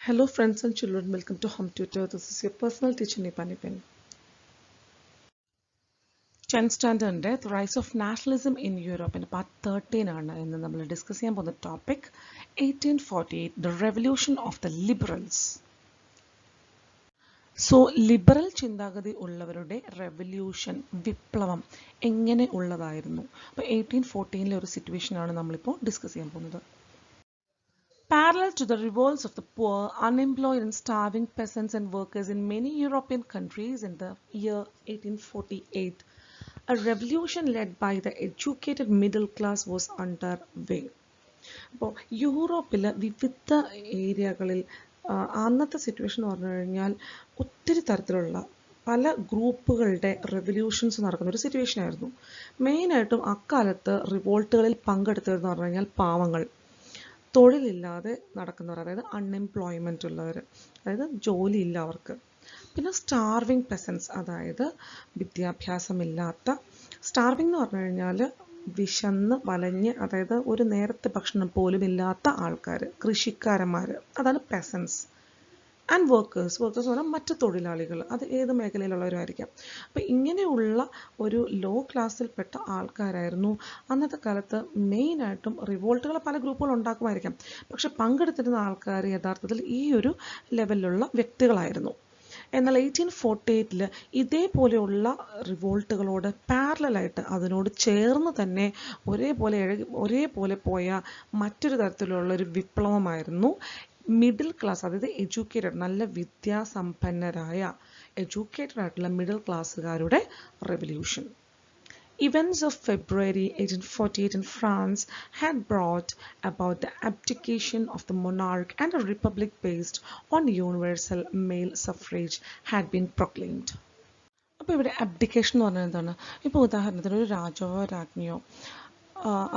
Hello friends and children, welcome to Home Tutor. This is your personal teacher Nipan. 10th standard The Rise of Nationalism in Europe in part 13 ആണ് ഇന്ന് നമ്മൾ discuss ചെയ്യാൻ പോകുന്ന topic 1848 The Revolution of the Liberals. So liberal ചിന്താഗതി ഉള്ളവരുടെ revolution വിപ്ലവം എങ്ങനെ ഉള്ളതായിരുന്നു? അപ്പോൾ 1814 ഒരു സിറ്റുവേഷനാണ് നമ്മളിപ്പോൾ ഡിസ്കസ് ചെയ്യാൻ പോകുന്നത്. Parallel to the revolts of the poor, unemployed and starving peasants and workers in many European countries in the year 1848, a revolution led by the educated middle class was underway. അപ്പോൾ യൂറോപ്പിലെ വിവിധ ഏരിയകളിൽ അന്നത്തെ situation എന്ന് പറഞ്ഞു കഴിഞ്ഞാൽ ഒത്തിരി തരത്തിലുള്ള പല ഗ്രൂപ്പുകളുടെ റെവല്യൂഷൻസ് നടക്കുന്ന ഒരു സിറ്റുവേഷൻ ആയിരുന്നു. മെയിനായിട്ടും അക്കാലത്ത് റിവോൾട്ടുകളിൽ പങ്കെടുത്തതെന്ന് പറഞ്ഞു കഴിഞ്ഞാൽ പാവങ്ങൾ, തൊഴിലില്ലാതെ നടക്കുന്നവർ, അതായത് അൺഎംപ്ലോയ്മെൻ്റ് ഉള്ളവർ, അതായത് ജോലിയില്ല അവർക്ക്. പിന്നെ സ്റ്റാർവിങ് പെസൻസ്, അതായത് വിദ്യാഭ്യാസമില്ലാത്ത, സ്റ്റാർവിങ് എന്ന് പറഞ്ഞു കഴിഞ്ഞാൽ വിശന്ന് വലഞ്ഞ്, അതായത് ഒരു നേരത്തെ ഭക്ഷണം പോലും ഇല്ലാത്ത ആൾക്കാർ, കൃഷിക്കാരന്മാർ, അതാണ് പെസൻസ്. ആൻഡ് വർക്കേഴ്സ് എന്ന് പറഞ്ഞാൽ മറ്റ് തൊഴിലാളികൾ, അത് ഏത് മേഖലയിലുള്ളവരായിരിക്കാം. അപ്പോൾ ഇങ്ങനെയുള്ള ഒരു ലോ ക്ലാസ്സിൽപ്പെട്ട ആൾക്കാരായിരുന്നു അന്നത്തെ കാലത്ത് മെയിനായിട്ടും. റിവോൾട്ടുകൾ പല ഗ്രൂപ്പുകൾ ഉണ്ടാക്കുമായിരിക്കാം, പക്ഷെ പങ്കെടുത്തിരുന്ന ആൾക്കാർ യഥാർത്ഥത്തിൽ ഈ ഒരു ലെവലിലുള്ള വ്യക്തികളായിരുന്നു. എന്നാൽ 1848 ഇതേപോലെയുള്ള റിവോൾട്ടുകളോട് പാരലായിട്ട്, അതിനോട് ചേർന്ന് തന്നെ ഒരേപോലെ പോയ മറ്റൊരു തരത്തിലുള്ളൊരു വിപ്ലവമായിരുന്നു മിഡിൽ ക്ലാസ്, അതായത് എഡ്യൂക്കേറ്റഡ്, നല്ല വിദ്യാസമ്പന്നരായ എഡ്യൂക്കേറ്റഡ് ആയിട്ടുള്ള മിഡിൽ ക്ലാസ്സുകാരുടെ revolution. Events of February 1848 in France had brought about the abdication of the monarch, and a republic based on universal male suffrage had been proclaimed. അപ്പോൾ ഇവിടെ അബ്ഡിക്കേഷൻ എന്ന് പറഞ്ഞാൽ എന്താണ്? ഇപ്പോൾ ഉദാഹരണത്തിന് ഒരു രാജാവോ രാജ്ഞിയോ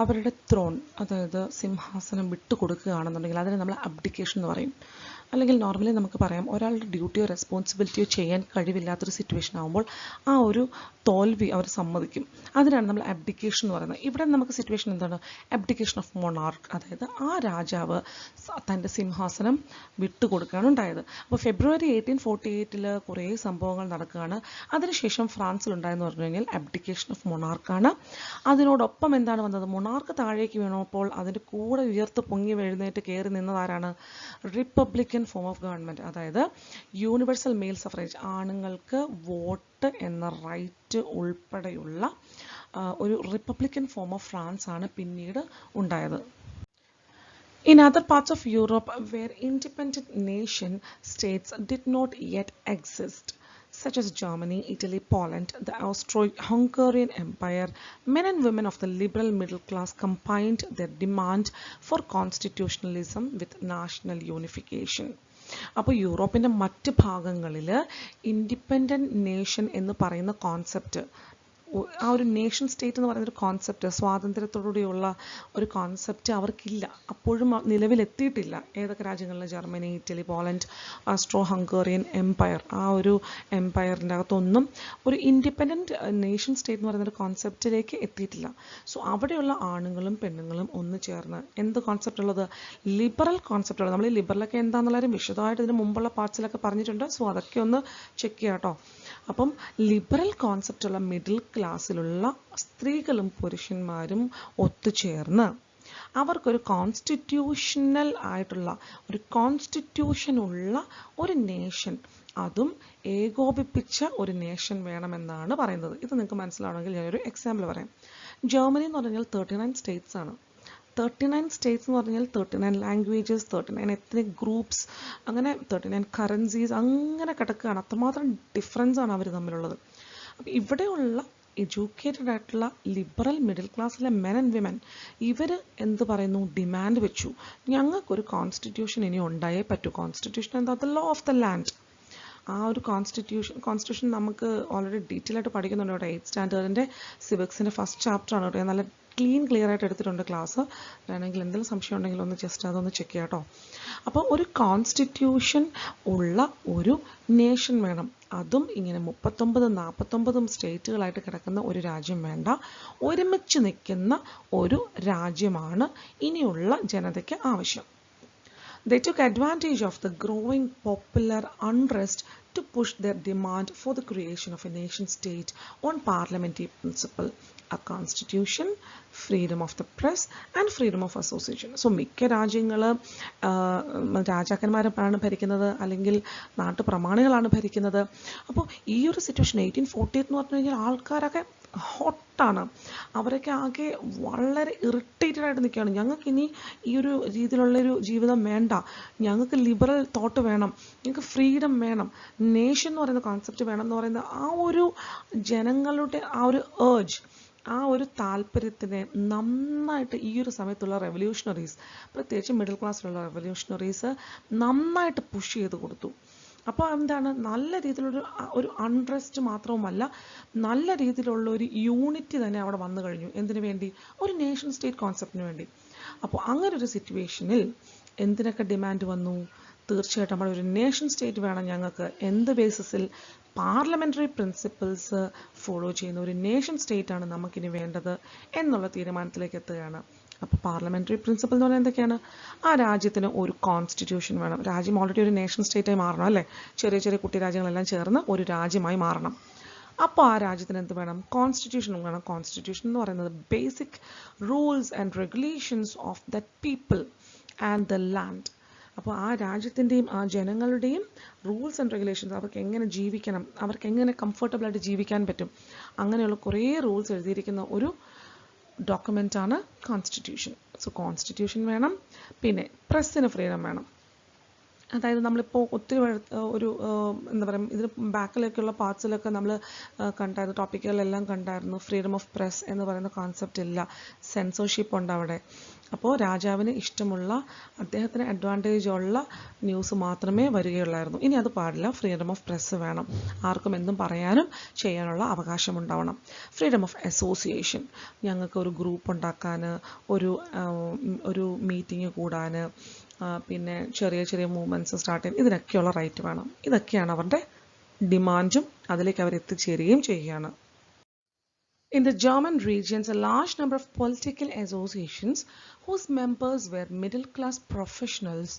അവരുടെ ത്രോൺ, അതായത് സിംഹാസനം വിട്ടുകൊടുക്കുകയാണെന്നുണ്ടെങ്കിൽ അതിനെ നമ്മൾ അബ്ഡിക്കേഷൻ എന്ന് പറയും. അല്ലെങ്കിൽ നോർമലി നമുക്ക് പറയാം, ഒരാളുടെ ഡ്യൂട്ടിയോ റെസ്പോൺസിബിലിറ്റിയോ ചെയ്യാൻ കഴിവില്ലാത്തൊരു സിറ്റുവേഷൻ ആകുമ്പോൾ ആ ഒരു തോൽവി അവർ സമ്മതിക്കും. അതിനാണ് നമ്മൾ അബ്ഡിക്കേഷൻ എന്ന് പറയുന്നത്. ഇവിടെ നമുക്ക് സിറ്റുവേഷൻ എന്താണ്? അബ്ഡിക്കേഷൻ ഓഫ് മൊണാർക്ക്, അതായത് ആ രാജാവ് തൻ്റെ സിംഹാസനം വിട്ടുകൊടുക്കുകയാണ് ഉണ്ടായത്. അപ്പോൾ ഫെബ്രുവരി 1848 കുറേ സംഭവങ്ങൾ നടക്കുകയാണ്. അതിനുശേഷം ഫ്രാൻസിലുണ്ടായെന്ന് പറഞ്ഞു കഴിഞ്ഞാൽ അബ്ഡിക്കേഷൻ ഓഫ് മൊണാർക്കാണ്. അതിനോടൊപ്പം എന്താണ് വന്നത്? മൊണാർക്ക് താഴേക്ക് വീണപ്പോൾ അതിൻ്റെ കൂടെ ഉയർത്ത് പൊങ്ങി എഴുന്നേറ്റ് കയറി നിന്നതാരാണ്? റിപ്പബ്ലിക്കൻ ഫോം ഓഫ് ഗവൺമെൻറ്, അതായത് യൂണിവേഴ്സൽ മെയിൽ സഫറേജ്, ആണുങ്ങൾക്ക് വോട്ട് എന്ന റൈറ്റ് ഉൾപ്പെടെയുള്ള ഒരു റിപ്പബ്ലിക്കൻ ഫോം ഓഫ് ഫ്രാൻസ് ആണ് പിന്നീട് ഉണ്ടായത്. In other parts of Europe where independent nation states did not yet exist, such as Germany, Italy, Poland, the Austro-Hungarian Empire, men and women of the liberal middle class combined their demand for constitutionalism with national unification. അപ്പോൾ യൂറോപ്പിൻ്റെ മറ്റ് ഭാഗങ്ങളിൽ independent nation എന്ന് പറയുന്ന concept, ആ ഒരു nation state എന്ന് പറയുന്നൊരു concept, സ്വാതന്ത്ര്യത്തോടുകൂടിയുള്ള ഒരു കോൺസെപ്റ്റ് അവർക്കില്ല, അപ്പോഴും നിലവിലെത്തിയിട്ടില്ല. ഏതൊക്കെ രാജ്യങ്ങളിൽ? Germany, Italy, Poland, Austro Hungarian empire, ആ ഒരു എംപയറിൻ്റെ അകത്തൊന്നും ഒരു ഇൻഡിപെൻഡൻറ്റ് നേഷൻ സ്റ്റേറ്റ് എന്ന് പറയുന്നൊരു കോൺസെപ്റ്റിലേക്ക് എത്തിയിട്ടില്ല. സോ അവിടെയുള്ള ആണുങ്ങളും പെണ്ണുങ്ങളും ഒന്ന് ചേർന്ന് എന്ത് കോൺസെപ്റ്റ് ഉള്ളത്? ലിബറൽ കോൺസെപ്റ്റ് ഉള്ളത്. നമ്മൾ ഈ ലിബറലൊക്കെ എന്താണെന്നുള്ളവരും വിശദമായിട്ട് ഇതിന് മുമ്പുള്ള പാർട്സിലൊക്കെ പറഞ്ഞിട്ടുണ്ട്. സോ അതൊക്കെ ഒന്ന് ചെക്ക് ചെയ്യാം കേട്ടോ. അപ്പം ലിബറൽ കോൺസെപ്റ്റുള്ള മിഡിൽ ക്ലാസ്സിലുള്ള സ്ത്രീകളും പുരുഷന്മാരും ഒത്തുചേർന്ന് അവർക്കൊരു കോൺസ്റ്റിറ്റ്യൂഷണൽ ആയിട്ടുള്ള ഒരു കോൺസ്റ്റിറ്റ്യൂഷനുള്ള ഒരു നേഷൻ, അതും ഏകോപിപ്പിച്ച ഒരു നേഷൻ വേണമെന്നാണ് പറയുന്നത്. ഇത് നിങ്ങൾക്ക് മനസ്സിലാവണമെങ്കിൽ ഞാനൊരു എക്സാമ്പിൾ പറയാം. ജർമ്മനി എന്ന് പറഞ്ഞാൽ 39 സ്റ്റേറ്റ്സ് ആണ്. 39 സ്റ്റേറ്റ്സ് എന്ന് പറഞ്ഞാൽ 39 ലാംഗ്വേജസ്, 39 എത്നിക് ഗ്രൂപ്പ്സ്, അങ്ങനെ 39 കറൻസീസ്, അങ്ങനെ കിടക്കുകയാണ്. അത്രമാത്രം ഡിഫറൻസ് ആണ് അവർ തമ്മിലുള്ളത്. അപ്പോൾ ഇവിടെയുള്ള എഡ്യൂക്കേറ്റഡ് ആയിട്ടുള്ള ലിബറൽ മിഡിൽ ക്ലാസ്സിലെ മെൻ ആൻഡ് വിമൻ, ഇവർ എന്ത് പറയുന്നു? ഡിമാൻഡ് വെച്ചു, ഞങ്ങൾക്കൊരു കോൺസ്റ്റിറ്റ്യൂഷൻ ഇനി ഉണ്ടായേ പറ്റൂ. കോൺസ്റ്റിറ്റ്യൂഷൻ എന്താ? The law of the land. ആ ഒരു കോൺസ്റ്റിറ്റ്യൂഷൻ നമുക്ക് ഓൾറെഡി ഡീറ്റെയിൽ ആയിട്ട് പഠിക്കുന്നുണ്ട് കേട്ടോ. 8th സ്റ്റാൻഡേർഡിൻ്റെ സിവിക്സിൻ്റെ ഫസ്റ്റ് ചാപ്റ്റർ ആണ് കേട്ടോ. നല്ല ക്ലിയർ ആയിട്ട് എടുത്തിട്ടുണ്ട് ക്ലാസ്. വേണമെങ്കിൽ എന്തെങ്കിലും സംശയം ഉണ്ടെങ്കിൽ ഒന്ന് ജസ്റ്റ് അതൊന്ന് ചെക്ക് ചെയ്യാം കേട്ടോ. അപ്പോൾ ഒരു കോൺസ്റ്റിറ്റ്യൂഷൻ ഉള്ള ഒരു നേഷൻ വേണം. അതും ഇങ്ങനെ 39-49 സ്റ്റേറ്റുകളായിട്ട് കിടക്കുന്ന ഒരു രാജ്യം വേണ്ട, ഒരുമിച്ച് നിൽക്കുന്ന ഒരു രാജ്യമാണ് ഇനിയുള്ള ജനതയ്ക്ക് ആവശ്യം. They took advantage of the growing popular unrest to push their demand for the creation of a nation state on parliamentary principle, a constitution, freedom of the press and freedom of association. So മിക്ക രാജ്യങ്ങൾ രാജാക്കന്മാരാണ് ഭരിക്കുന്നത്, അല്ലെങ്കിൽ നാട്ടുപ്രമാണികളാണ് ഭരിക്കുന്നത്. അപ്പോൾ ഈ ഒരു situation 1848 എന്ന് പറഞ്ഞു കഴിഞ്ഞാൽ ആൾക്കാരൊക്കെ ഹോട്ടാണ്, അവരൊക്കെ ആകെ വളരെ ഇറിറ്റേറ്റഡ് ആയിട്ട് നിൽക്കുകയാണ്. ഞങ്ങൾക്ക് ഇനി ഈ ഒരു രീതിയിലുള്ളൊരു ജീവിതം വേണ്ട, ഞങ്ങൾക്ക് ലിബറൽ തോട്ട് വേണം, ഞങ്ങൾക്ക് ഫ്രീഡം വേണം, നേഷൻ എന്ന് പറയുന്ന കോൺസെപ്റ്റ് വേണം എന്ന് പറയുന്ന ആ ഒരു ജനങ്ങളുടെ ആ ഒരു ഏർജ്, ആ ഒരു താല്പര്യത്തിനെ നന്നായിട്ട് ഈ ഒരു സമയത്തുള്ള റെവല്യൂഷണറീസ്, പ്രത്യേകിച്ച് മിഡിൽ ക്ലാസ്സിലുള്ള റെവല്യൂഷണറീസ് നന്നായിട്ട് പുഷ് ചെയ്ത് കൊടുത്തു. അപ്പോൾ എന്താണ്, നല്ല രീതിയിലൊരു ഒരു അൺറെസ്റ്റ് മാത്രവുമല്ല, നല്ല രീതിയിലുള്ള ഒരു യൂണിറ്റി തന്നെ അവിടെ വന്നു കഴിഞ്ഞു. എന്തിനു വേണ്ടി? ഒരു നേഷൻ സ്റ്റേറ്റ് കോൺസെപ്റ്റിന് വേണ്ടി. അപ്പോൾ അങ്ങനെ ഒരു സിറ്റുവേഷനിൽ എന്തിനൊക്കെ ഡിമാൻഡ് വന്നു? തീർച്ചയായിട്ടും നമ്മുടെ ഒരു നേഷൻ സ്റ്റേറ്റ് വേണം ഞങ്ങൾക്ക്. എന്ത് ബേസിസിൽ? പാർലമെൻ്ററി പ്രിൻസിപ്പിൾസ് ഫോളോ ചെയ്യുന്ന ഒരു നേഷൻ സ്റ്റേറ്റ് ആണ് നമുക്കിനി വേണ്ടത് എന്നുള്ള തീരുമാനത്തിലേക്ക് എത്തുകയാണ്. അപ്പോൾ പാർലമെൻ്ററി പ്രിൻസിപ്പിൾ എന്ന് പറയുന്നത് എന്തൊക്കെയാണ്? ആ രാജ്യത്തിന് ഒരു കോൺസ്റ്റിറ്റ്യൂഷൻ വേണം. രാജ്യം ഓൾറെഡി ഒരു നേഷൻ സ്റ്റേറ്റായി മാറണം അല്ലേ? ചെറിയ ചെറിയ കുട്ടി രാജ്യങ്ങളെല്ലാം ചേർന്ന് ഒരു രാജ്യമായി മാറണം. അപ്പോൾ ആ രാജ്യത്തിന് എന്ത് വേണം? കോൺസ്റ്റിറ്റ്യൂഷൻ വേണം. കോൺസ്റ്റിറ്റ്യൂഷൻ എന്ന് പറയുന്നത് basic rules and regulations of that people and the land. അപ്പോൾ ആ രാജ്യത്തിൻ്റെയും ആ ജനങ്ങളുടെയും റൂൾസ് ആൻഡ് റെഗുലേഷൻസ്, അവർക്ക് എങ്ങനെ ജീവിക്കണം, അവർക്ക് എങ്ങനെ കംഫർട്ടബിളായിട്ട് ജീവിക്കാൻ പറ്റും, അങ്ങനെയുള്ള കുറേ റൂൾസ് എഴുതിയിരിക്കുന്ന ഒരു ഡോക്യുമെൻ്റാണ് കോൺസ്റ്റിറ്റ്യൂഷൻ. സോ കോൺസ്റ്റിറ്റ്യൂഷൻ വേണം. പിന്നെ പ്രസ്സിന് ഫ്രീഡം വേണം. അതായത് നമ്മളിപ്പോൾ ഒത്തിരി ഒരു എന്താ പറയുക, ഇതിന് ബാക്കിലേക്കുള്ള പാർട്സിലൊക്കെ നമ്മൾ കണ്ടായിരുന്നു, ടോപ്പിക്കുകളെല്ലാം കണ്ടായിരുന്നു. ഫ്രീഡം ഓഫ് പ്രസ് എന്ന് പറയുന്ന കോൺസെപ്റ്റ് ഇല്ല, സെൻസർഷിപ്പ് ഉണ്ട് അവിടെ. അപ്പോൾ രാജാവിന് ഇഷ്ടമുള്ള, അദ്ദേഹത്തിന് അഡ്വാൻറ്റേജ് ഉള്ള ന്യൂസ് മാത്രമേ വരികയുള്ളായിരുന്നു. ഇനി അത് പാടില്ല. ഫ്രീഡം ഓഫ് പ്രസ് വേണം. ആർക്കും എന്തും പറയാനും ചെയ്യാനുള്ള അവകാശം ഉണ്ടാവണം. ഫ്രീഡം ഓഫ് അസോസിയേഷൻ, ഞങ്ങൾക്ക് ഒരു ഗ്രൂപ്പ് ഉണ്ടാക്കാൻ, ഒരു മീറ്റിംഗ് കൂടാൻ, പിന്നെ ചെറിയ ചെറിയ മൂവ്മെൻറ്റ്സ് സ്റ്റാർട്ട് ചെയ്യാൻ, ഇതിനൊക്കെയുള്ള റൈറ്റ് വേണം. ഇതൊക്കെയാണ് അവരുടെ ഡിമാൻഡും, അതിലേക്ക് അവർ എത്തിച്ചേരുകയും ചെയ്യുകയാണ്. In the German regions, a large number of political associations whose members were middle-class professionals,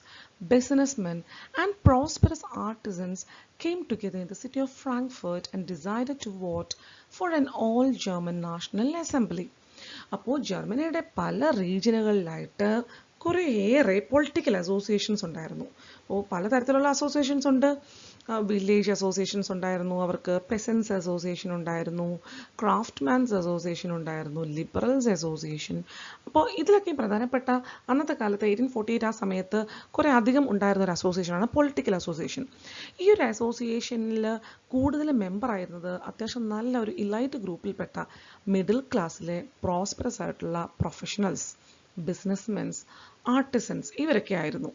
businessmen, and prosperous artisans came together in the city of Frankfurt and decided to vote for an all-German National Assembly. അപ്പോൾ ജർമ്മനിയുടെ പല റീജിയനുകളിലായിട്ട് കുറേയേറെ political associations ഉണ്ടായിരുന്നു. അപ്പോൾ പലതരത്തിലുള്ള associations ഉണ്ട്. Village associations ഉണ്ടായിരുന്നു, അവർക്ക് പെസൻസ് അസോസിയേഷൻ ഉണ്ടായിരുന്നു, ക്രാഫ്റ്റ്മാൻസ് അസോസിയേഷൻ ഉണ്ടായിരുന്നു, ലിബറൽസ് അസോസിയേഷൻ. അപ്പോൾ ഇതിലൊക്കെ പ്രധാനപ്പെട്ട അന്നത്തെ കാലത്ത് 1848 ആ സമയത്ത് കുറേ അധികം ഉണ്ടായിരുന്ന ഒരു അസോസിയേഷനാണ് പൊളിറ്റിക്കൽ അസോസിയേഷൻ. ഈ ഒരു അസോസിയേഷനിൽ കൂടുതൽ മെമ്പറായിരുന്നത് അത്യാവശ്യം നല്ല ഒരു ഇലൈറ്റ് ഗ്രൂപ്പിൽപ്പെട്ട മിഡിൽ ക്ലാസ്സിലെ പ്രോസ്പെറസ് ആയിട്ടുള്ള പ്രൊഫഷണൽസ്, ബിസിനസ്മെൻസ്, ആർട്ടിസൻസ്, ഇവരൊക്കെ ആയിരുന്നു.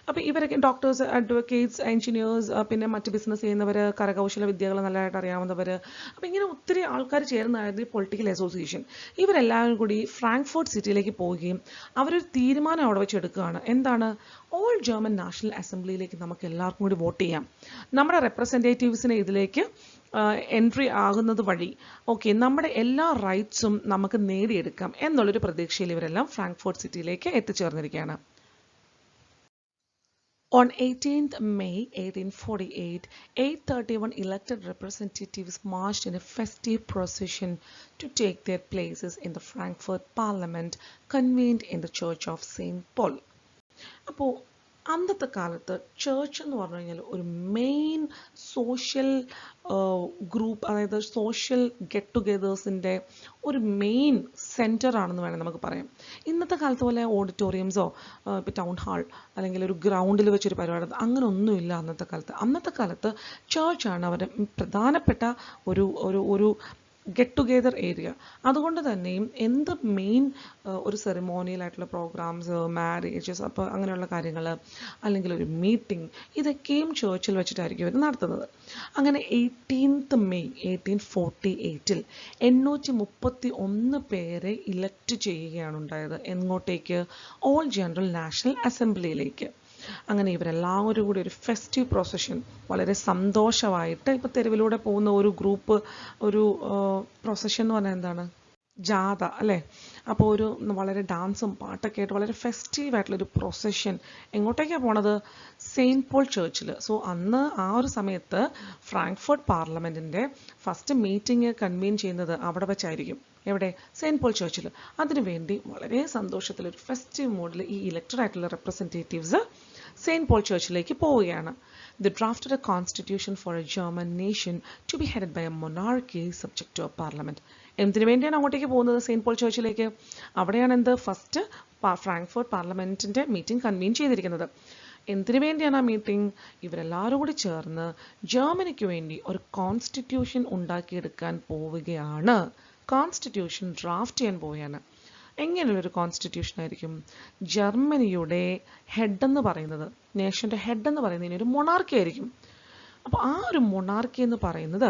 അപ്പോൾ ഇവരൊക്കെ ഡോക്ടേഴ്സ്, അഡ്വക്കേറ്റ്സ്, എൻജിനീയേഴ്സ്, പിന്നെ മറ്റ് ബിസിനസ് ചെയ്യുന്നവർ, കരകൗശല വിദ്യകൾ നല്ലതായിട്ട് അറിയാവുന്നവർ, അപ്പോൾ ഇങ്ങനെ ഒത്തിരി ആൾക്കാർ ചേർന്നായിരുന്നു ഈ പൊളിറ്റിക്കൽ അസോസിയേഷൻ. ഇവരെല്ലാവരും കൂടി ഫ്രാങ്ക്ഫർട്ട് സിറ്റിയിലേക്ക് പോവുകയും അവരൊരു തീരുമാനം അവിടെ വെച്ച് എടുക്കുകയാണ്. എന്താണ്? ഓൾ ജർമ്മൻ നാഷണൽ അസംബ്ലിയിലേക്ക് നമുക്ക് എല്ലാവർക്കും കൂടി വോട്ട് ചെയ്യാം. നമ്മുടെ റെപ്രസെൻറ്റേറ്റീവ്സിനെ ഇതിലേക്ക് എൻട്രി ആകുന്നത് വഴി നമ്മുടെ എല്ലാ റൈറ്റ്സും നമുക്ക് നേടിയെടുക്കാം എന്നുള്ളൊരു പ്രതീക്ഷയിൽ ഇവരെല്ലാം Frankfurt സിറ്റിയിലേക്ക് എത്തിച്ചേർന്നിരിക്കുകയാണ്. On 18th May 1848, 831 elected representatives marched in a festive procession to take their places in the Frankfurt Parliament convened in the Church of St. Paul. അപ്പോൾ അന്നത്തെ കാലത്ത് ചേർച്ച് എന്ന് പറഞ്ഞു കഴിഞ്ഞാൽ ഒരു മെയിൻ സോഷ്യൽ ഗ്രൂപ്പ്, അതായത് സോഷ്യൽ ഗെറ്റ് ടുഗെദേഴ്സിൻ്റെ ഒരു main centre ആണെന്ന് വേണം നമുക്ക് പറയാം. ഇന്നത്തെ കാലത്ത് പോലെ ഓഡിറ്റോറിയംസോ ഇപ്പോൾ ടൗൺ ഹാൾ അല്ലെങ്കിൽ ഒരു ഗ്രൗണ്ടിൽ വെച്ചൊരു പരിപാടി അങ്ങനെ ഒന്നുമില്ല അന്നത്തെ കാലത്ത് ചേർച്ചാണ് അവരുടെ പ്രധാനപ്പെട്ട ഒരു ഗെറ്റ് ടുഗെദർ ഏരിയ. അതുകൊണ്ട് തന്നെയും എന്ത് മെയിൻ ഒരു സെറിമോണിയലായിട്ടുള്ള പ്രോഗ്രാംസ്, മാരേജസ്, അപ്പോൾ അങ്ങനെയുള്ള കാര്യങ്ങൾ, അല്ലെങ്കിൽ ഒരു മീറ്റിംഗ്, ഇതൊക്കെയും ചേർച്ചിൽ വെച്ചിട്ടായിരിക്കും അവർ നടത്തുന്നത്. അങ്ങനെ 18th May 1848 831 പേരെ ഇലക്ട് ചെയ്യുകയാണ് ഉണ്ടായത്. എങ്ങോട്ടേക്ക്? ഓൾ ജനറൽ നാഷണൽ അസംബ്ലിയിലേക്ക്. അങ്ങനെ ഇവരെല്ലാവരും കൂടി ഒരു ഫെസ്റ്റീവ് പ്രൊസഷൻ വളരെ സന്തോഷമായിട്ട്, ഇപ്പോൾ തെരുവിലൂടെ പോകുന്ന ഒരു ഗ്രൂപ്പ്, ഒരു പ്രൊസഷൻ എന്ന് പറഞ്ഞാൽ എന്താണ്? ജാഥ അല്ലേ. അപ്പോൾ ഒരു വളരെ ഡാൻസും പാട്ടൊക്കെ ആയിട്ട് വളരെ ഫെസ്റ്റീവ് ആയിട്ടുള്ളൊരു പ്രൊസഷൻ എങ്ങോട്ടേക്കാണ് പോണത്? സെയിൻറ്റ് പോൾ ചർച്ചിൽ. സോ അന്ന് ആ ഒരു സമയത്ത് ഫ്രാങ്ക്ഫർട്ട് പാർലമെൻറ്റിൻ്റെ ഫസ്റ്റ് മീറ്റിംഗ് കൺവീൻ ചെയ്യുന്നത് അവിടെ വെച്ചായിരിക്കും. എവിടെ? സെയിൻറ്റ് പോൾ ചർച്ചിൽ. അതിനുവേണ്ടി വളരെ സന്തോഷത്തിൽ ഒരു ഫെസ്റ്റീവ് മൂഡിൽ ഈ ഇലക്റ്റഡ് ആയിട്ടുള്ള റെപ്രസെൻറ്റേറ്റീവ്സ് സെയിൻറ്റ് പോൾ ചർച്ചിലേക്ക് പോവുകയാണ്. They drafted a constitution for a German nation to be headed by a monarchy subject to a parliament. എന്തിനു വേണ്ടിയാണ് അങ്ങോട്ടേക്ക് പോകുന്നത്? സെയിൻറ്റ് പോൾ ചർച്ചിലേക്ക്. അവിടെയാണ് എന്ത്? ഫസ്റ്റ് ഫ്രാങ്ക്ഫർട്ട് പാർലമെൻറ്റിൻ്റെ മീറ്റിംഗ് കൺവീൻ ചെയ്തിരിക്കുന്നത്. എന്തിനു വേണ്ടിയാണ് ആ മീറ്റിംഗ്? ഇവരെല്ലാവരും കൂടി ചേർന്ന് ജർമ്മനിക്ക് വേണ്ടി ഒരു കോൺസ്റ്റിറ്റ്യൂഷൻ ഉണ്ടാക്കിയെടുക്കാൻ പോവുകയാണ്. കോൺസ്റ്റിറ്റ്യൂഷൻ ഡ്രാഫ്റ്റ് ചെയ്യാൻ പോവുകയാണ്. എങ്ങനെയുള്ളൊരു കോൺസ്റ്റിറ്റ്യൂഷൻ ആയിരിക്കും? ജർമ്മനിയുടെ ഹെഡ് എന്ന് പറയുന്നത്, നേഷൻ്റെ ഹെഡ് എന്ന് പറയുന്നതിന് ഒരു മൊണാർക്കി ആയിരിക്കും. അപ്പോൾ ആ ഒരു മൊണാർക്കി എന്ന് പറയുന്നത്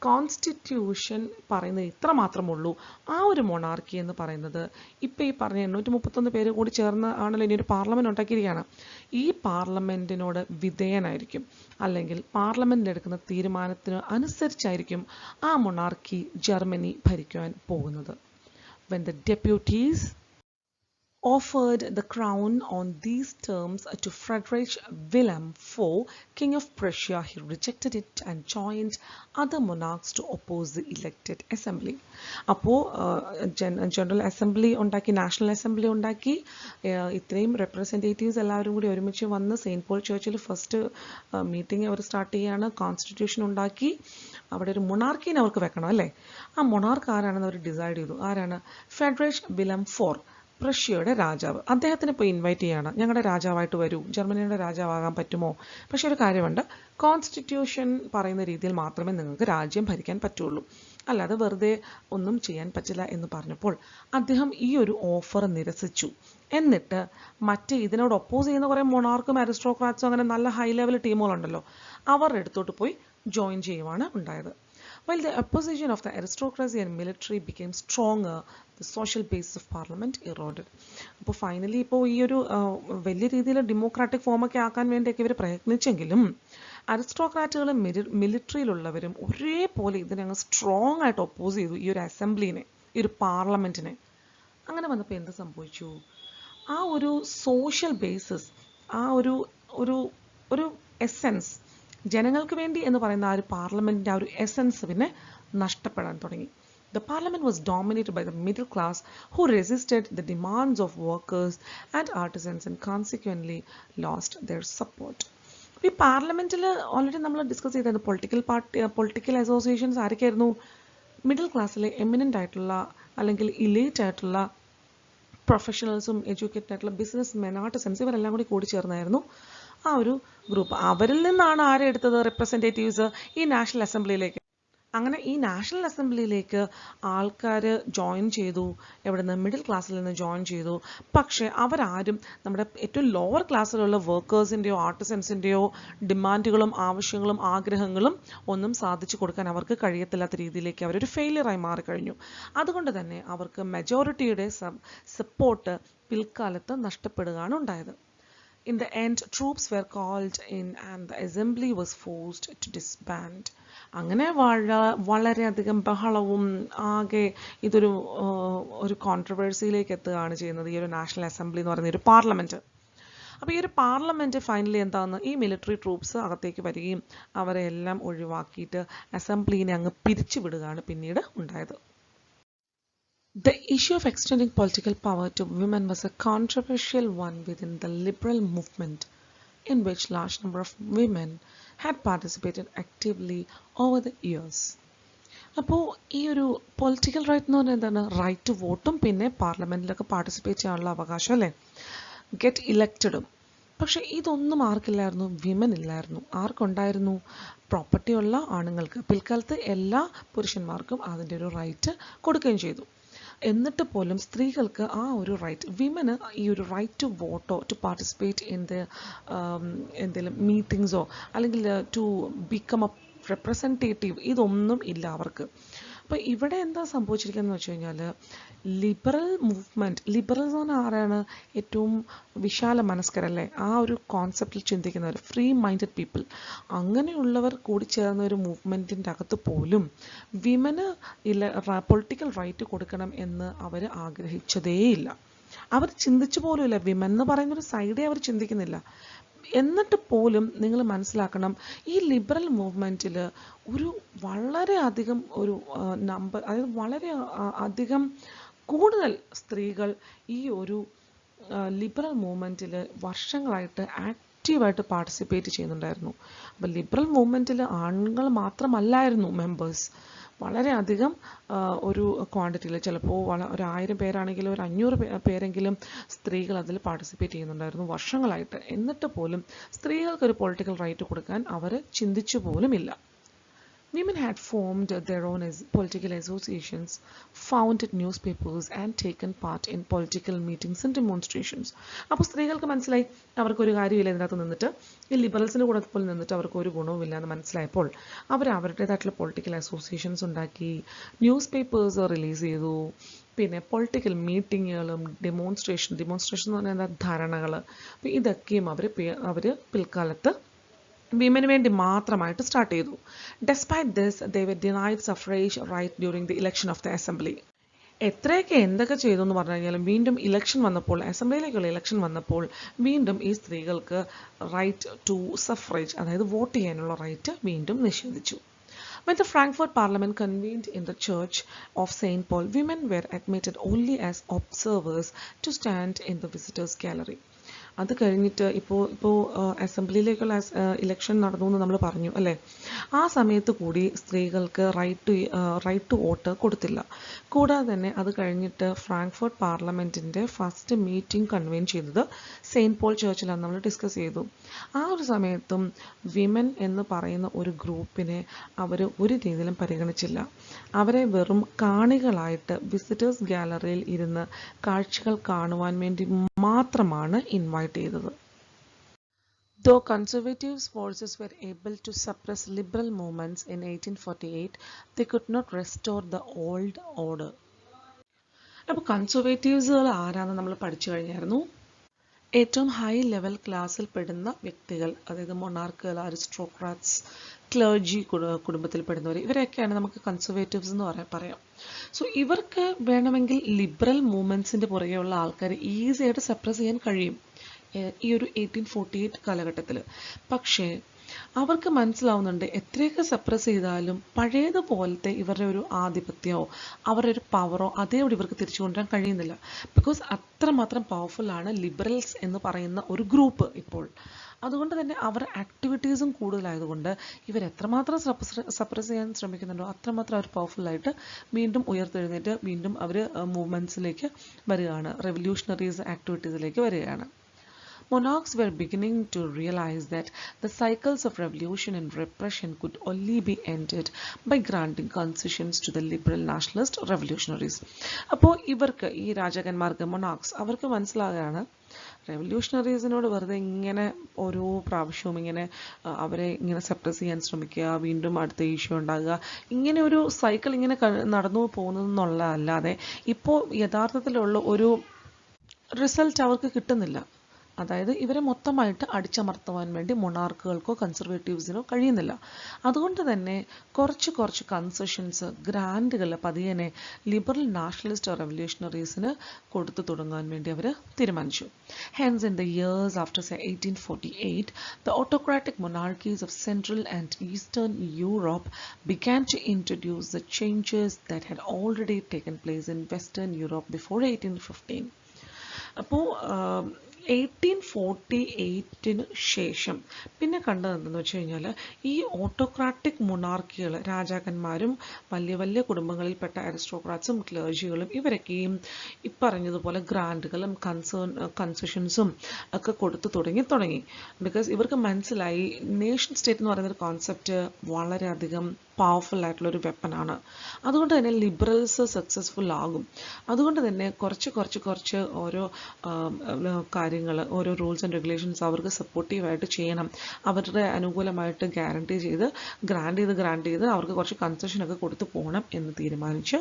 കോൺസ്റ്റിറ്റ്യൂഷൻ പറയുന്നത് ഇത്ര മാത്രമുള്ളൂ. ആ ഒരു മൊണാർക്കി എന്ന് പറയുന്നത് ഇപ്പം ഈ പറഞ്ഞ 831 പേര് കൂടി ചേർന്ന് ആണല്ലോ ഇനി ഒരു പാർലമെൻറ്റ് ഉണ്ടാക്കിയിരിക്കുകയാണ്. ഈ പാർലമെൻറ്റിനോട് വിധേയനായിരിക്കും, അല്ലെങ്കിൽ പാർലമെൻറ്റിൽ എടുക്കുന്ന തീരുമാനത്തിന് അനുസരിച്ചായിരിക്കും ആ മൊണാർക്കി ജർമ്മനി ഭരിക്കുവാൻ പോകുന്നത്. When the deputies offered the crown on these terms to Friedrich Wilhelm IV, King of Prussia, he rejected it and joined other monarchs to oppose the elected assembly. അപ്പോൾ general assembly ഉണ്ടാക്കി, national assembly ഉണ്ടാക്കി, ഇത്രയും representatives എല്ലാവരും കൂടി ഒരുമിച്ച് വന്ന് saint Paul ചർച്ചിൽ first meeting അവർ start ചെയ്യുകയാണ്. Constitution ഉണ്ടാക്കി അവിടെ ഒരു മൊണാർക്കീനെ അവർക്ക് വെക്കണം അല്ലേ. ആ മൊണാർക്ക് ആരാണെന്ന് അവർ ഡിസൈഡ് ചെയ്തു. ആരാണ്? ഫ്രെഡറിക് വില്യം IV, പ്രഷ്യയുടെ രാജാവ്. അദ്ദേഹത്തിന് ഇപ്പോൾ ഇൻവൈറ്റ് ചെയ്യാണ്, ഞങ്ങളുടെ രാജാവായിട്ട് വരൂ, ജർമ്മനിയുടെ രാജാവാകാൻ പറ്റുമോ? പക്ഷെ ഒരു കാര്യമുണ്ട്, കോൺസ്റ്റിറ്റ്യൂഷൻ പറയുന്ന രീതിയിൽ മാത്രമേ നിങ്ങൾക്ക് രാജ്യം ഭരിക്കാൻ പറ്റുള്ളൂ, അല്ലാതെ വെറുതെ ഒന്നും ചെയ്യാൻ പറ്റില്ല എന്ന് പറഞ്ഞപ്പോൾ അദ്ദേഹം ഈ ഒരു ഓഫർ നിരസിച്ചു. എന്നിട്ട് മറ്റ് ഇതിനോട് ഒപ്പോസ് ചെയ്യുന്ന കുറേ മൊണാർക്കും അരിസ്റ്റോക്രാറ്റ്സും അങ്ങനെ നല്ല ഹൈ ലെവൽ ടീമുകളുണ്ടല്ലോ, അവരുടെ അടുത്തോട്ട് പോയി ജോയിൻ ചെയ്യുവാണ് ഉണ്ടായത്. While the opposition of the aristocracy and military became stronger, the social basis of parliament eroded. അപ്പോൾ ഫൈനലി ഇപ്പോൾ ഈ ഒരു വലിയ രീതിയിൽ ഡെമോക്രാറ്റിക് ഫോമൊക്കെ ആക്കാൻ വേണ്ടിയൊക്കെ ഇവർ പ്രയത്നിച്ചെങ്കിലും അരിസ്റ്റോക്രാറ്റുകളും മിലിറ്ററിയിലുള്ളവരും ഒരേപോലെ ഇതിനങ്ങ് സ്ട്രോങ് ആയിട്ട് ഒപ്പോസ് ചെയ്തു ഈ ഒരു അസംബ്ലിനെ, ഈ ഒരു പാർലമെൻറ്റിനെ. അങ്ങനെ വന്നപ്പോൾ എന്ത് സംഭവിച്ചു? ആ ഒരു സോഷ്യൽ ബേസിസ്, ആ ഒരു എസെൻസ്, ജനങ്ങൾക്ക് വേണ്ടി എന്ന് പറയുന്ന ആ ഒരു പാർലമെൻറ്റിൻ്റെ ആ ഒരു എസെൻസ് പിന്നെ നഷ്ടപ്പെടാൻ തുടങ്ങി. The parliament was dominated by the middle class who resisted the demands of workers and artisans and consequently lost their support. ഈ പാർലമെൻറ്റിൽ ഓൾറെഡി നമ്മൾ ഡിസ്കസ് ചെയ്തായിരുന്നു, പൊളിറ്റിക്കൽ അസോസിയേഷൻസ് ആരൊക്കെയായിരുന്നു? മിഡിൽ ക്ലാസ്സിലെ എമിനൻ്റ് ആയിട്ടുള്ള അല്ലെങ്കിൽ ഇലീറ്റ് ആയിട്ടുള്ള പ്രൊഫഷണൽസും എഡ്യൂക്കേറ്റഡ് ആയിട്ടുള്ള ബിസിനസ് മെൻ, ആർട്ടിസൻസ്, ഇവരെല്ലാം കൂടി കൂടിച്ചേർന്നായിരുന്നു ആ ഒരു ഗ്രൂപ്പ്. അവരിൽ നിന്നാണ് ആരെ എടുത്തത്? റെപ്രസെൻറ്റേറ്റീവ്സ് ഈ നാഷണൽ അസംബ്ലിയിലേക്ക്. അങ്ങനെ ഈ നാഷണൽ അസംബ്ലിയിലേക്ക് ആൾക്കാർ ജോയിൻ ചെയ്തു. എവിടുന്ന്? മിഡിൽ ക്ലാസ്സിൽ നിന്ന് ജോയിൻ ചെയ്തു. പക്ഷേ അവരാരും നമ്മുടെ ഏറ്റവും ലോവർ ക്ലാസ്സിലുള്ള വർക്കേഴ്സിൻ്റെയോ ആർട്ടിസൻസിൻ്റെയോ ഡിമാൻഡുകളും ആവശ്യങ്ങളും ആഗ്രഹങ്ങളും ഒന്നും സാധിച്ചു കൊടുക്കാൻ അവർക്ക് കഴിയത്തില്ലാത്ത രീതിയിലേക്ക് അവരൊരു ഫെയിലിയറായി മാറിക്കഴിഞ്ഞു. അതുകൊണ്ട് തന്നെ അവർക്ക് മെജോറിറ്റിയുടെ സപ്പോർട്ട് പിൽക്കാലത്ത് നഷ്ടപ്പെടുകയാണ് ഉണ്ടായത്. In the end, troops were called in and the assembly was forced to disband. അങ്ങനെ വളരെയധികം ബഹളവും ആകെ ഒരു കോൺട്രവേഴ്സിയിലേക്ക് എത്തുകയാണ് ചെയ്യുന്നത് ഈ ഒരു നാഷണൽ അസംബ്ലി എന്ന് പറയുന്ന ഒരു പാർലമെൻറ്റ്. അപ്പോൾ ഈ ഒരു പാർലമെൻറ്റ് ഫൈനലി എന്താണെന്ന്, ഈ മിലിറ്ററി ട്രൂപ്സ് അകത്തേക്ക് വരികയും അവരെ എല്ലാം ഒഴിവാക്കിയിട്ട് അസംബ്ലിനെ അങ്ങ് പിരിച്ചു വിടുകയാണ് പിന്നീട് ഉണ്ടായത്. The issue of extending political power to women was a controversial one within the liberal movement, in which large number of women had participated actively over the years. അപ്പോൾ ഈ ഒരു പൊളിറ്റിക്കൽ റൈറ്റ് എന്ന് പറഞ്ഞാൽ എന്താണ്? റൈറ്റ് ടു വോട്ടും പിന്നെ പാർലമെൻറ്റിലൊക്കെ participate ചെയ്യാനുള്ള അവകാശം അല്ലേ, ഗെറ്റ് ഇലക്റ്റഡും. പക്ഷേ ഇതൊന്നും ആർക്കില്ലായിരുന്നു? വിമൻ ഇല്ലായിരുന്നു. ആർക്കുണ്ടായിരുന്നു? പ്രോപ്പർട്ടി ഉള്ള ആണുങ്ങൾക്ക്. പിൽക്കാലത്ത് എല്ലാ പുരുഷന്മാർക്കും അതിൻ്റെ ഒരു റൈറ്റ് കൊടുക്കുകയും ചെയ്തു. എന്നിട്ട് പോലും സ്ത്രീകൾക്ക് ആ ഒരു റൈറ്റ്, വിമന് ഈ ഒരു റൈറ്റ് ടു വോട്ടോ ടു പാർട്ടിസിപ്പേറ്റ് ഇൻ ദ എന്തെങ്കിലും മീറ്റിങ്സോ അല്ലെങ്കിൽ ടു ബിക്കം എ റെപ്രസെൻറ്റേറ്റീവ്, ഇതൊന്നും ഇല്ല അവർക്ക്. അപ്പോൾ ഇവിടെ എന്താ സംഭവിച്ചിരിക്കുന്നതെന്ന് വെച്ച് കഴിഞ്ഞാൽ ലിബറൽ മൂവ്മെൻറ്റ്, ലിബറൽ എന്ന് പറഞ്ഞാൽ ആരാണ്? ഏറ്റവും വിശാല മനസ്കരല്ലേ, ആ ഒരു കോൺസെപ്റ്റിൽ ചിന്തിക്കുന്നവർ, ഫ്രീ മൈൻഡഡ് പീപ്പിൾ, അങ്ങനെയുള്ളവർ കൂടിച്ചേർന്ന ഒരു മൂവ്മെൻറ്റിൻ്റെ അകത്ത് പോലും വിമന് പൊളിറ്റിക്കൽ റൈറ്റ് കൊടുക്കണം എന്ന് അവർ ആഗ്രഹിച്ചതേയില്ല. അവർ ചിന്തിച്ചു പോലുമില്ല, വിമൻ എന്ന് പറയുന്നൊരു സൈഡേ അവർ ചിന്തിക്കുന്നില്ല. എന്നിട്ട് പോലും നിങ്ങൾ മനസ്സിലാക്കണം, ഈ ലിബറൽ മൂവ്മെൻറ്റിൽ ഒരു വളരെ അധികം ഒരു നമ്പർ, അതായത് വളരെ അധികം കൂടുതൽ സ്ത്രീകൾ ഈ ഒരു ലിബറൽ മൂവ്മെൻറ്റിൽ വർഷങ്ങളായിട്ട് ആക്റ്റീവായിട്ട് പാർട്ടിസിപ്പേറ്റ് ചെയ്യുന്നുണ്ടായിരുന്നു. അപ്പോൾ ലിബറൽ മൂവ്മെൻറ്റിൽ ആണുങ്ങൾ മാത്രമല്ലായിരുന്നു മെമ്പേഴ്സ്, വളരെയധികം ഒരു ക്വാണ്ടിറ്റിയിൽ, ചിലപ്പോൾ ഒരു 1000 പേരാണെങ്കിലും ഒരു 500 പേരെങ്കിലും സ്ത്രീകൾ അതിൽ പാർട്ടിസിപ്പേറ്റ് ചെയ്യുന്നുണ്ടായിരുന്നു വർഷങ്ങളായിട്ട്. എന്നിട്ട് പോലും സ്ത്രീകൾക്കൊരു പൊളിറ്റിക്കൽ റൈറ്റ് കൊടുക്കാൻ അവർ ചിന്തിച്ചു പോലുമില്ല. Women had formed their own political associations, founded newspapers and taken part in political meetings and demonstrations. അപ്പോൾ സ്ത്രീകൾക്ക് മനസ്സിലായി അവർക്കൊരു കാര്യമില്ല ഇതിനകത്ത് നിന്നിട്ട്, ഈ ലിബറൽസിൻ്റെ കൂടെ പോലും നിന്നിട്ട് അവർക്ക് ഒരു ഗുണവുമില്ല എന്ന് മനസ്സിലായപ്പോൾ അവർ അവരുടേതായിട്ടുള്ള പൊളിറ്റിക്കൽ അസോസിയേഷൻസ് ഉണ്ടാക്കി, ന്യൂസ് പേപ്പേഴ്സ് റിലീസ് ചെയ്തു, പിന്നെ പൊളിറ്റിക്കൽ മീറ്റിങ്ങുകളും ഡെമോൺസ്ട്രേഷൻ എന്ന് പറഞ്ഞാൽ എന്താ, ധാരണകൾ. അപ്പോൾ ഇതൊക്കെയും അവർ പിൽക്കാലത്ത് വിമന് വേണ്ടി മാത്രമായിട്ട് സ്റ്റാർട്ട് ചെയ്തു. Despite this they were denied suffrage right during the election of the assembly. എത്രയൊക്കെ എന്തൊക്കെ ചെയ്തു എന്ന് പറഞ്ഞു കഴിഞ്ഞാലും വീണ്ടും ഇലക്ഷൻ വന്നപ്പോൾ, അസംബ്ലിയിലേക്കുള്ള ഇലക്ഷൻ വന്നപ്പോൾ വീണ്ടും ഈ സ്ത്രീകൾക്ക് റൈറ്റ് ടു സഫ്രേജ്, അതായത് വോട്ട് ചെയ്യാനുള്ള റൈറ്റ് വീണ്ടും നിഷേധിച്ചു. When the Frankfurt Parliament convened in the Church of St. Paul, women were admitted only as observers to stand in the visitors' gallery. അത് കഴിഞ്ഞിട്ട് ഇപ്പോൾ അസംബ്ലിയിലേക്കുള്ള ഇലക്ഷൻ നടന്നു എന്ന് നമ്മൾ പറഞ്ഞു അല്ലേ, ആ സമയത്ത് കൂടി സ്ത്രീകൾക്ക് റൈറ്റ് ടു വോട്ട് കൊടുത്തില്ല. കൂടാതെ തന്നെ അത് കഴിഞ്ഞിട്ട് ഫ്രാങ്ക്ഫർട്ട് പാർലമെൻറ്റിൻ്റെ ഫസ്റ്റ് മീറ്റിംഗ് കൺവീൻ ചെയ്തത് സെയിൻറ്റ് പോൾ ചർച്ചിലാണ് നമ്മൾ ഡിസ്കസ് ചെയ്തു. ആ ഒരു സമയത്തും വിമൻ എന്ന് പറയുന്ന ഒരു ഗ്രൂപ്പിനെ അവർ ഒരു രീതിയിലും പരിഗണിച്ചില്ല. അവരെ വെറും കാണികളായിട്ട് വിസിറ്റേഴ്സ് ഗാലറിയിൽ ഇരുന്ന് കാഴ്ചകൾ കാണുവാൻ വേണ്ടി മാത്രമാണ് ഇൻവൈറ്റ് ചെയ്തത്. Though conservative forces were able to suppress liberal movements in 1848, they could not restore the old order. അപ്പോൾ കൺസർവേറ്റീവ്സുകൾ ആരാണെന്ന് നമ്മൾ പഠിച്ചു കഴിഞ്ഞായിരുന്നു. ഏറ്റവും ഹൈ ലെവൽ ക്ലാസ്സിൽ പെടുന്ന വ്യക്തികൾ, അതായത് മൊണാർക്കുകൾ, അരിസ്റ്റോക്രാറ്റ്സ്, ക്ലർജി കുടുംബത്തിൽപ്പെടുന്നവർ, ഇവരെയൊക്കെയാണ് നമുക്ക് കൺസർവേറ്റീവ്സ് എന്ന് പറയാം. സോ ഇവർക്ക് വേണമെങ്കിൽ ലിബറൽ മൂവ്മെൻറ്റ്സിൻ്റെ പുറകെയുള്ള ആൾക്കാർ ഈസി ആയിട്ട് സപ്രസ് ചെയ്യാൻ കഴിയും ഈ ഒരു 1848 കാലഘട്ടത്തിൽ. പക്ഷേ അവർക്ക് മനസ്സിലാവുന്നുണ്ട് എത്രയൊക്കെ സപ്രസ് ചെയ്താലും പഴയതുപോലത്തെ ഇവരുടെ ഒരു ആധിപത്യമോ അവരുടെ ഒരു പവറോ അതേവിടെ ഇവർക്ക് തിരിച്ചു കൊണ്ടുവരാൻ കഴിയുന്നില്ല. ബിക്കോസ് അത്രമാത്രം പവർഫുള്ളാണ് ലിബറൽസ് എന്ന് പറയുന്ന ഒരു ഗ്രൂപ്പ് ഇപ്പോൾ. അതുകൊണ്ട് തന്നെ അവരുടെ ആക്ടിവിറ്റീസും കൂടുതലായതുകൊണ്ട് ഇവരെത്രമാത്രം സപ്രസ് ചെയ്യാൻ ശ്രമിക്കുന്നുണ്ടോ അത്രമാത്രം അവർ പവർഫുള്ളായിട്ട് വീണ്ടും ഉയർത്തെഴുന്നേറ്റ് വീണ്ടും അവർ മൂവ്മെൻറ്റ്സിലേക്ക് വരികയാണ്, റെവല്യൂഷണറീസ് ആക്ടിവിറ്റീസിലേക്ക് വരികയാണ്. Monarchs were beginning to realize that the cycles of revolution and repression could only be ended by granting concessions to the liberal nationalist revolutionaries. അപ്പോൾ ഇവർക്ക്, ഈ രാജാക്കന്മാർക്ക്, മൊണാർക്സ്, അവർക്ക് മനസ്സിലാകുകയാണ് റെവല്യൂഷണറീസിനോട് വെറുതെ ഇങ്ങനെ ഓരോ പ്രാവശ്യവും ഇങ്ങനെ അവരെ ഇങ്ങനെ സപ്രസ് ചെയ്യാൻ ശ്രമിക്കുക, വീണ്ടും അടുത്ത ഇഷ്യൂ ഉണ്ടാകുക, ഇങ്ങനെ ഒരു സൈക്കിൾ ഇങ്ങനെ നടന്നു പോകുന്നതെന്നുള്ളതല്ലാതെ ഇപ്പോൾ യഥാർത്ഥത്തിലുള്ള ഒരു റിസൾട്ട് അവർക്ക് കിട്ടുന്നില്ല. അതായത് ഇവരെ മൊത്തമായിട്ട് അടിച്ചമർത്തുവാൻ വേണ്ടി മൊണാർക്കുകൾക്കോ കൺസർവേറ്റീവ്സിനോ കഴിയുന്നില്ല. അതുകൊണ്ട് തന്നെ കുറച്ച് കൺസെഷൻസ്, ഗ്രാൻഡുകൾ പതിയെ ലിബറൽ നാഷണലിസ്റ്റ് റെവല്യൂഷണറീസിന് കൊടുത്തു തുടങ്ങാൻ വേണ്ടി അവർ തീരുമാനിച്ചു. Hence, in the years after 1848, the autocratic monarchies of Central and Eastern Europe began to introduce the changes that had already taken place in Western Europe before 1815. അപ്പോൾ 1848 ശേഷം പിന്നെ കണ്ടത് എന്തെന്ന് വെച്ച് കഴിഞ്ഞാൽ ഈ ഓട്ടോക്രാറ്റിക് മൊണാർക്കികൾ, രാജാക്കന്മാരും വലിയ വലിയ കുടുംബങ്ങളിൽപ്പെട്ട അരിസ്റ്റോക്രാറ്റ്സും ക്ലർജികളും ഇവരൊക്കെയും പറഞ്ഞതുപോലെ ഗ്രാൻഡുകളും കൺസെഷൻസും ഒക്കെ കൊടുത്തു തുടങ്ങി. ബിക്കോസ് ഇവർക്ക് മനസ്സിലായി നേഷൻ സ്റ്റേറ്റ് എന്ന് പറയുന്നൊരു കോൺസെപ്റ്റ് വളരെയധികം പവർഫുൾ ആയിട്ടുള്ളൊരു വെപ്പനാണ്. അതുകൊണ്ട് തന്നെ ലിബറൽസ് സക്സസ്ഫുൾ ആകും. അതുകൊണ്ട് തന്നെ കുറച്ച് ഓരോ കാര്യങ്ങൾ കാര്യങ്ങൾ, ഓരോ റൂൾസ് ആൻഡ് റെഗുലേഷൻസ് അവർക്ക് സപ്പോർട്ടീവായിട്ട് ചെയ്യണം, അവരുടെ അനുകൂലമായിട്ട് ഗ്യാരണ്ടി ചെയ്ത് ഗ്രാൻഡ് ചെയ്ത് അവർക്ക് കുറച്ച് കൺസെഷനൊക്കെ കൊടുത്ത് പോകണം എന്ന് തീരുമാനിച്ച്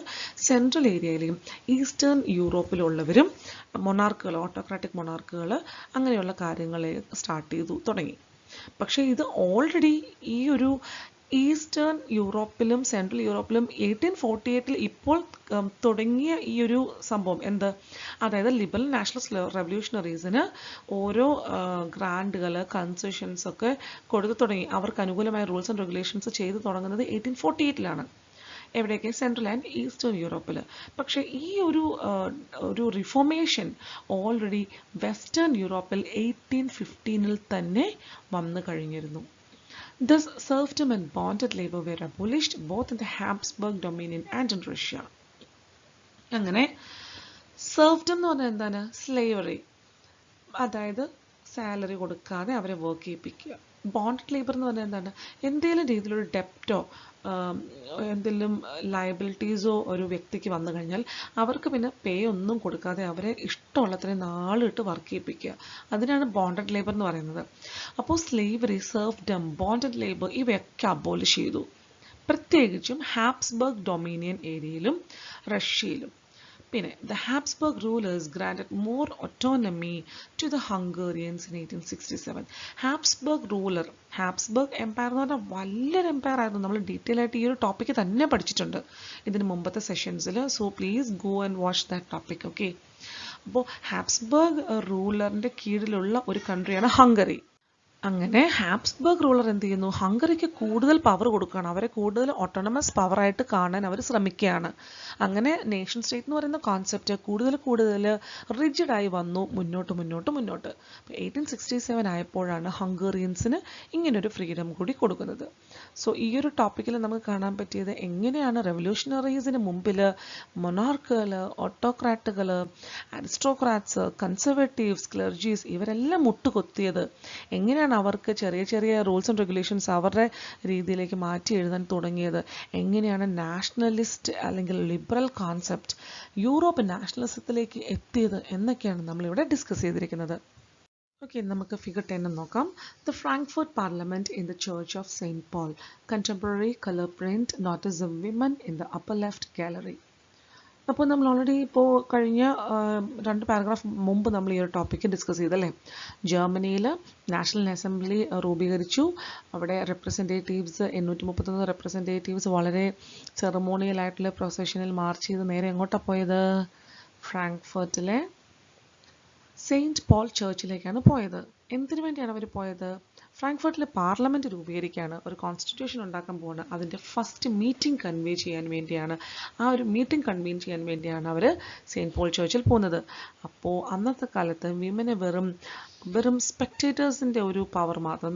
സെൻട്രൽ ഏരിയയിലെയും ഈസ്റ്റേൺ യൂറോപ്പിലുള്ളവരും മൊണാർക്കുകൾ, ഓട്ടോക്രാറ്റിക് മൊണാർക്കുകൾ അങ്ങനെയുള്ള കാര്യങ്ങളെ സ്റ്റാർട്ട് ചെയ്തു തുടങ്ങി. പക്ഷേ ഇത് ഓൾറെഡി ഈ ഒരു ഈസ്റ്റേൺ യൂറോപ്പിലും സെൻട്രൽ യൂറോപ്പിലും 1848 ഇപ്പോൾ തുടങ്ങിയ ഈ ഒരു സംഭവം എന്ത്, അതായത് ലിബറൽ നാഷണൽ റെവല്യൂഷണറീസിന് ഓരോ ഗ്രാൻഡുകൾ, കൺസെഷൻസ് ഒക്കെ കൊടുത്തു തുടങ്ങി. അവർക്ക് അനുകൂലമായ റൂൾസ് ആൻഡ് റെഗുലേഷൻസ് ചെയ്തു തുടങ്ങുന്നത് 1848 എവിടെയൊക്കെ, സെൻട്രൽ ആൻഡ് ഈസ്റ്റേൺ യൂറോപ്പിൽ. പക്ഷേ ഈ ഒരു റിഫോർമേഷൻ ഓൾറെഡി വെസ്റ്റേൺ യൂറോപ്പിൽ 1815 തന്നെ വന്നു കഴിഞ്ഞിരുന്നു. Thus, serfdom and bonded labor were abolished both in the Habsburg dominion and in Russia. അങ്ങനെ serfdom എന്ന് പറഞ്ഞാൽ എന്താണ്? സ്ലേവറി, അതായത് സാലറി കൊടുക്കാതെ അവരെ വർക്ക് ചെയ്യിപ്പിക്കുക. ബോണ്ടഡ് ലേബർ എന്ന് പറഞ്ഞാൽ എന്താണ്? എന്തെങ്കിലും രീതിയിലൊരു ഡെപ്റ്റോ എന്തെങ്കിലും ലയബിലിറ്റീസോ ഒരു വ്യക്തിക്ക് വന്നു കഴിഞ്ഞാൽ അവർക്ക് പിന്നെ പേ ഒന്നും കൊടുക്കാതെ അവരെ ഇഷ്ടമുള്ളത്രയും നാളിട്ട് വർക്ക് ചെയ്യിപ്പിക്കുക. അതിനാണ് ബോണ്ടഡ് ലേബർ എന്ന് പറയുന്നത്. അപ്പോൾ സ്ലേവറി, സർഫ്ഡം, ബോണ്ടഡ് ലേബർ ഇവയൊക്കെ അബോളിഷ് ചെയ്തു. പ്രത്യേകിച്ചും ഹാബ്സ്ബർഗ് ഡൊമീനിയൻ ഏരിയയിലും റഷ്യയിലും. പിന്നെ the Habsburg rulers granted more autonomy to the Hungarians in 1867. Habsburg Empire എന്ന് പറഞ്ഞാൽ വലിയൊരു എംപയർ ആയിരുന്നു. നമ്മൾ ഡീറ്റെയിൽ ആയിട്ട് ഈ ഒരു ടോപ്പിക്ക് തന്നെ പഠിച്ചിട്ടുണ്ട് ഇതിന് മുമ്പത്തെ സെഷൻസിൽ. So please go and watch that topic. Okay, അപ്പോൾ ഹാബ്സ്ബർഗ് റൂളറിൻ്റെ കീഴിലുള്ള ഒരു കൺട്രിയാണ് ഹംഗറി. അങ്ങനെ ഹാബ്സ്ബർഗ് റൂളർ എന്ത് ചെയ്യുന്നു? ഹംഗറിക്ക് കൂടുതൽ പവർ കൊടുക്കുകയാണ്. അവരെ കൂടുതൽ ഓട്ടോണമസ് പവറായിട്ട് കാണാൻ അവർ ശ്രമിക്കുകയാണ്. അങ്ങനെ നേഷൻ സ്റ്റേറ്റ് എന്ന് പറയുന്ന കോൺസെപ്റ്റ് കൂടുതൽ റിജിഡായി വന്നു മുന്നോട്ട്. 1867 ആയപ്പോഴാണ് ഹംഗേറിയൻസിന് ഇങ്ങനൊരു ഫ്രീഡം കൂടി കൊടുക്കുന്നത്. സോ ഈ ഒരു ടോപ്പിക്കിൽ നമുക്ക് കാണാൻ പറ്റിയത് എങ്ങനെയാണ് റെവല്യൂഷണറീസിന് മുമ്പിൽ മൊണാർക്കുകൾ, ഓട്ടോക്രാറ്റുകൾ, അരിസ്റ്റോക്രാറ്റ്സ്, കൺസർവേറ്റീവ്സ്, ക്ലർജീസ് ഇവരെല്ലാം മുട്ടുകൊത്തിയത്, എങ്ങനെയാണ് അവർക്ക് ചെറിയ റൂൾസ് ആൻഡ് റെഗുലേഷൻസ് അവരുടെ രീതിയിലേക്ക് മാറ്റി എഴുതാൻ തുടങ്ങിയത്, എങ്ങനെയാണ് നാഷണലിസ്റ്റ് അല്ലെങ്കിൽ ലിബറൽ കോൺസെപ്റ്റ് യൂറോപ്പ് നാഷണലിസത്തിലേക്ക് എത്തിയത് എന്നൊക്കെയാണ് നമ്മളിവിടെ ഡിസ്കസ് ചെയ്തിരിക്കുന്നത്. ഓക്കെ, നമുക്ക് ഫിഗർ 10 നോക്കാം. The Frankfurt parliament in the church of Saint Paul. Contemporary colour print. Notice of women in the upper left gallery. അപ്പോൾ നമ്മൾ ഓൾറെഡി ഇപ്പോൾ കഴിഞ്ഞ 2 പാരഗ്രാഫ് മുമ്പ് നമ്മൾ ഈ ഒരു ടോപ്പിക്ക് ഡിസ്കസ് ചെയ്തല്ലേ. ജർമ്മനിയിൽ നാഷണൽ അസംബ്ലി രൂപീകരിച്ചു. അവിടെ റെപ്രസെൻറ്റേറ്റീവ്സ് 831 റെപ്രസെൻറ്റേറ്റീവ്സ് വളരെ സെറമോണിയലായിട്ടുള്ള പ്രൊസഷനിൽ മാർച്ച് ചെയ്ത് നേരെ എങ്ങോട്ടാണ് പോയത്? ഫ്രാങ്ക്ഫർട്ടിലെ സെയിൻറ്റ് പോൾ ചർച്ചിലേക്കാണ് പോയത്. എന്തിനു വേണ്ടിയാണ് അവർ പോയത്? ഫ്രാങ്ക്ഫർട്ടിൽ പാർലമെൻറ്റ് രൂപീകരിക്കുകയാണ്, ഒരു കോൺസ്റ്റിറ്റ്യൂഷൻ ഉണ്ടാക്കാൻ പോവാണ്. അതിൻ്റെ ഫസ്റ്റ് മീറ്റിംഗ് കൺവീൻ ചെയ്യാൻ വേണ്ടിയാണ്, ആ ഒരു മീറ്റിംഗ് കൺവീൻ ചെയ്യാൻ വേണ്ടിയാണ് അവർ സെയിൻറ്റ് പോൾ ചർച്ചിൽ പോകുന്നത്. അപ്പോൾ അന്നത്തെ കാലത്ത് വിമനെ വെറും സ്പെക്ടേറ്റേഴ്സിൻ്റെ ഒരു പവർ മാത്രം,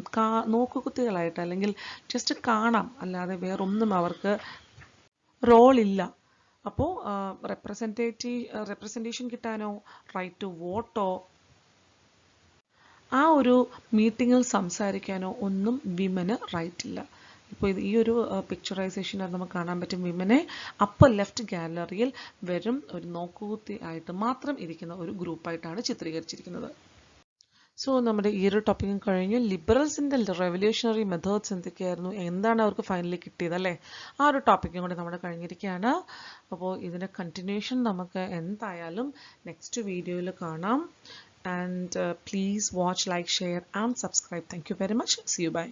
നോക്കുകുത്തികളായിട്ട് അല്ലെങ്കിൽ ജസ്റ്റ് കാണാം, അല്ലാതെ വേറൊന്നും അവർക്ക് റോളില്ല. അപ്പോൾ റെപ്രസെൻറ്റേഷൻ കിട്ടാനോ റൈറ്റ് ടു വോട്ടോ ആ ഒരു മീറ്റിങ്ങിൽ സംസാരിക്കാനോ ഒന്നും വിമന് റൈറ്റ് ഇല്ല. ഇപ്പോൾ ഈ ഒരു പിക്ചറൈസേഷൻ നമുക്ക് കാണാൻ പറ്റും. വിമനെ അപ്പർ ലെഫ്റ്റ് ഗാലറിയിൽ വെറും ഒരു നോക്കുകുത്തി ആയിട്ട് മാത്രം ഇരിക്കുന്ന ഒരു ഗ്രൂപ്പായിട്ടാണ് ചിത്രീകരിച്ചിരിക്കുന്നത്. സോ നമ്മുടെ ഈ ഒരു ടോപ്പിക്കും കഴിഞ്ഞ് ലിബറൽസിൻ്റെ റെവല്യൂഷണറി മെത്തേഡ്സ് എന്തൊക്കെയായിരുന്നു, എന്താണ് അവർക്ക് ഫൈനലി കിട്ടിയത് അല്ലേ, ആ ഒരു ടോപ്പിക്കും കൂടി നമ്മുടെ കഴിഞ്ഞിരിക്കുകയാണ്. അപ്പോൾ ഇതിൻ്റെ കണ്ടിന്യൂഷൻ നമുക്ക് എന്തായാലും നെക്സ്റ്റ് വീഡിയോയിൽ കാണാം. And please watch, like, share and subscribe. Thank you very much. See you. Bye.